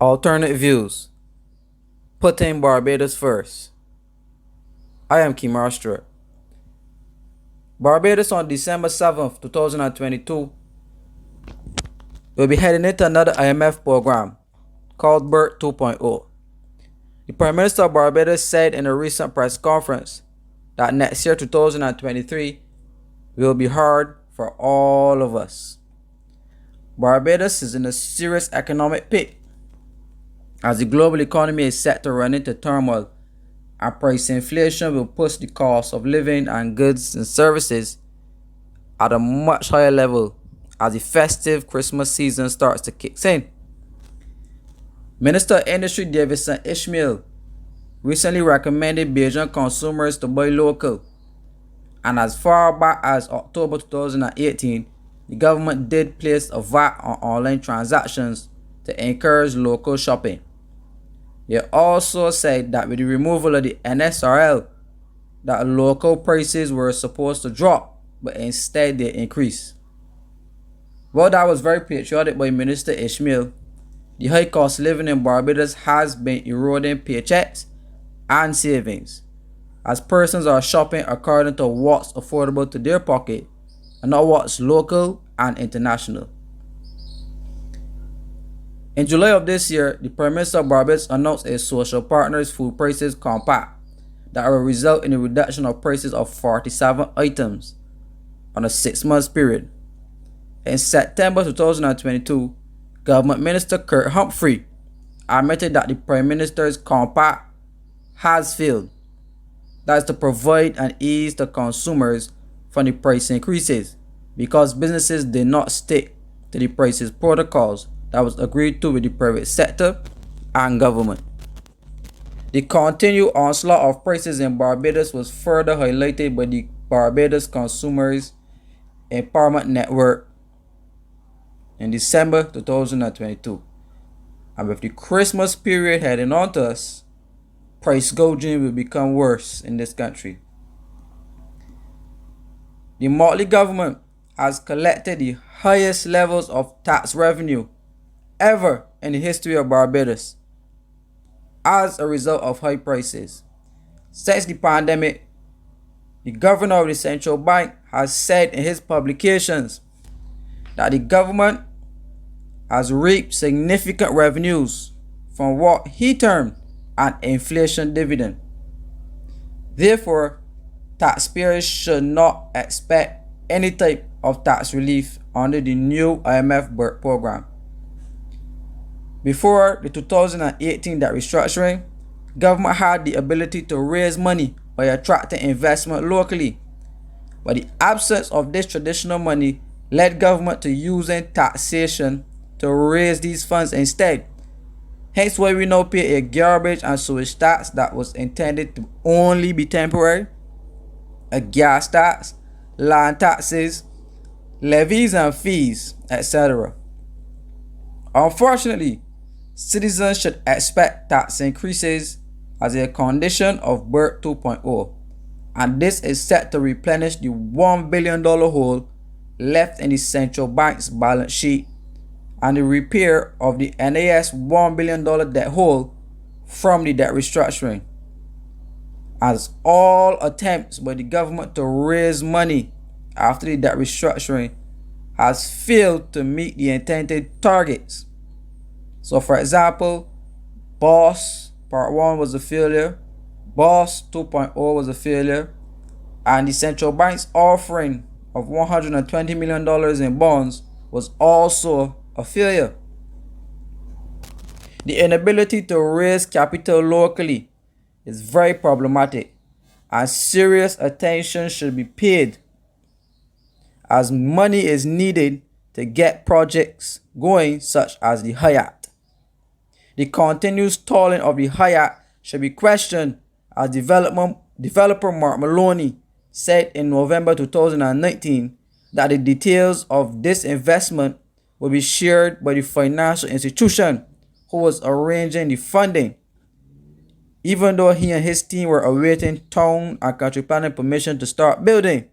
Alternate views. Putting Barbados first. I am Kemar Stuartv. Barbados on December 7th, 2022 will be heading into another IMF program called BERT 2.0. The Prime Minister of Barbados said in a recent press conference that next year, 2023, will be hard for all of us. Barbados is in a serious economic pit as the global economy is set to run into turmoil, and price inflation will push the cost of living and goods and services at a much higher level as the festive Christmas season starts to kick in. Minister of Industry Davidson Ishmael recently recommended Bajan consumers to buy local, and as far back as October 2018, the government did place a VAT on online transactions to encourage local shopping. They also said that with the removal of the NSRL, that local prices were supposed to drop, but instead they increased. Well, that was very patriotic by Minister Ishmael. The high cost of living in Barbados has been eroding paychecks and savings, as persons are shopping according to what's affordable to their pocket and not what's local and international. In July of this year, the Prime Minister of Barbados announced a social partners food prices compact that will result in a reduction of prices of 47 items on a 6-month period. In September 2022, Government Minister Kurt Humphrey admitted that the Prime Minister's compact has failed. That is to provide an ease to consumers from the price increases, because businesses did not stick to the prices protocols that was agreed to with the private sector and government. The continued onslaught of prices in Barbados was further highlighted by the Barbados Consumers Empowerment Network in December 2022. And with the Christmas period heading on to us, price gouging will become worse in this country. The Motley government has collected the highest levels of tax revenue ever in the history of Barbados as a result of high prices. Since the pandemic, the governor of the central bank has said in his publications that the government has reaped significant revenues from what he termed an inflation dividend. Therefore, taxpayers should not expect any type of tax relief under the new IMF BERT program. Before the 2018 debt restructuring, government had the ability to raise money by attracting investment locally, but the absence of this traditional money led government to using taxation to raise these funds instead. Hence why we now pay a garbage and sewage tax that was intended to only be temporary, a gas tax, land taxes, levies and fees, etc. Unfortunately, citizens should expect tax increases as a condition of BERT 2.0, and this is set to replenish the $1 billion hole left in the central bank's balance sheet and the repair of the NAS $1 billion debt hole from the debt restructuring, as all attempts by the government to raise money after the debt restructuring has failed to meet the intended targets. So for example, BOSS Part 1 was a failure, BOSS 2.0 was a failure, and the central bank's offering of $120 million in bonds was also a failure. The inability to raise capital locally is very problematic, and serious attention should be paid, as money is needed to get projects going such as the Hyatt. The continued stalling of the Hyatt should be questioned, as developer Mark Maloney said in November 2019 that the details of this investment will be shared by the financial institution who was arranging the funding, even though he and his team were awaiting town and country planning permission to start building.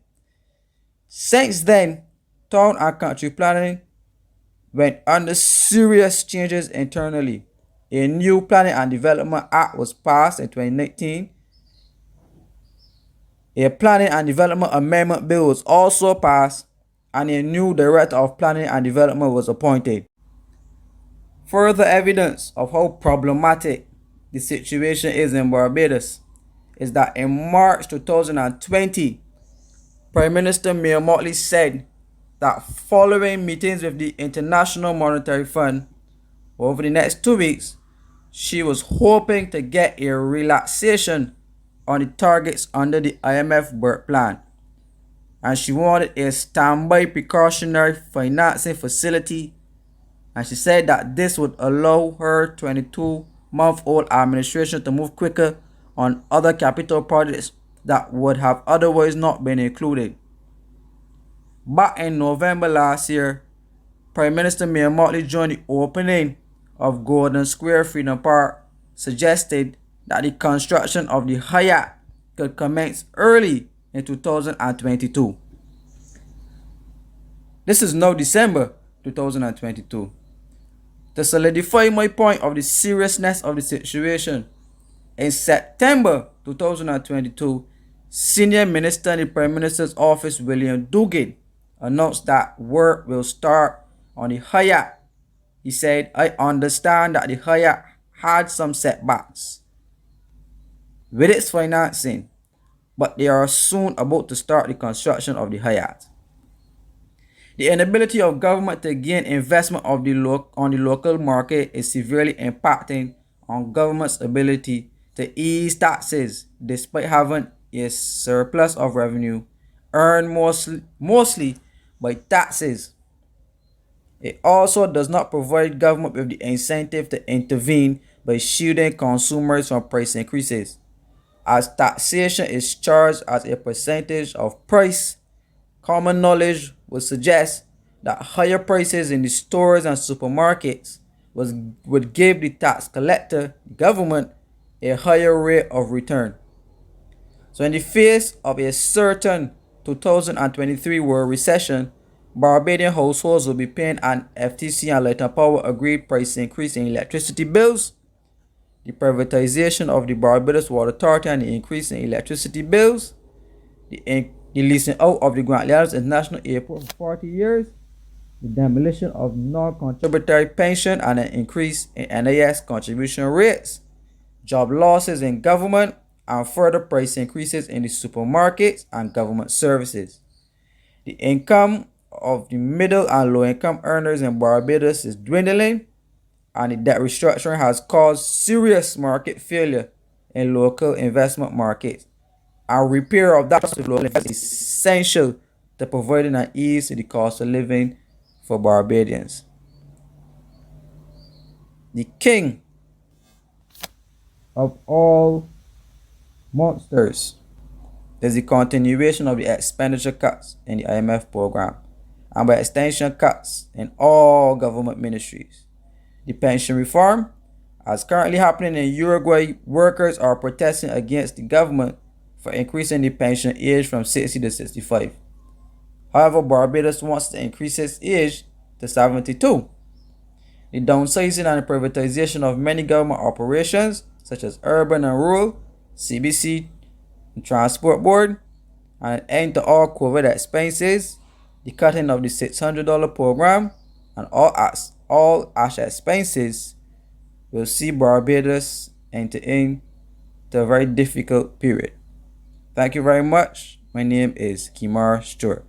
Since then, town and country planning went under serious changes internally, A new Planning and Development Act was passed in 2019. A Planning and Development Amendment Bill was also passed, and a new Director of Planning and Development was appointed. Further evidence of how problematic the situation is in Barbados is that in March 2020, Prime Minister Mia Mottley said that following meetings with the International Monetary Fund over the next 2 weeks, she was hoping to get a relaxation on the targets under the IMF work plan, and she wanted a standby precautionary financing facility, and she said that this would allow her 22-month-old administration to move quicker on other capital projects that would have otherwise not been included. Back in November last year, Prime Minister Mia Mottley, during the opening of Golden Square Freedom Park, suggested that the construction of the Hyatt could commence early in 2022. This is now December 2022. To solidify my point of the seriousness of the situation, in September 2022, Senior Minister in the Prime Minister's Office William Dugan announced that work will start on the Hyatt. He said, "I understand that the Hyatt had some setbacks with its financing, but they are soon about to start the construction of the Hyatt." The inability of government to gain investment on the local market is severely impacting on government's ability to ease taxes despite having a surplus of revenue earned mostly by taxes. It also does not provide government with the incentive to intervene by shielding consumers from price increases, as taxation is charged as a percentage of price. Common knowledge would suggest that higher prices in the stores and supermarkets would give the tax collector, government, a higher rate of return. So in the face of a certain 2023 world recession, Barbadian households will be paying an FTC and Light and Power agreed price increase in electricity bills, the privatization of the Barbados Water Authority and the increase in electricity bills, the leasing out of the Grant Leaders International Airport for 40 years, the demolition of non-contributory pension and an increase in NIS contribution rates, job losses in government, and further price increases in the supermarkets and government services. The income of the middle and low income earners in Barbados is dwindling, and the debt restructuring has caused serious market failure in local investment markets. And repair of that with local investment is essential to providing an ease to the cost of living for Barbadians. The king of all monsters is the continuation of the expenditure cuts in the IMF program, and by extension cuts in all government ministries. The pension reform, as currently happening in Uruguay, workers are protesting against the government for increasing the pension age from 60 to 65. However, Barbados wants to increase its age to 72. The downsizing and the privatization of many government operations, such as urban and rural, CBC, and Transport Board, and an end to all COVID expenses, the cutting of the $600 program, and all ASH expenses will see Barbados enter into a very difficult period. Thank you very much. My name is Kemar Stuartv.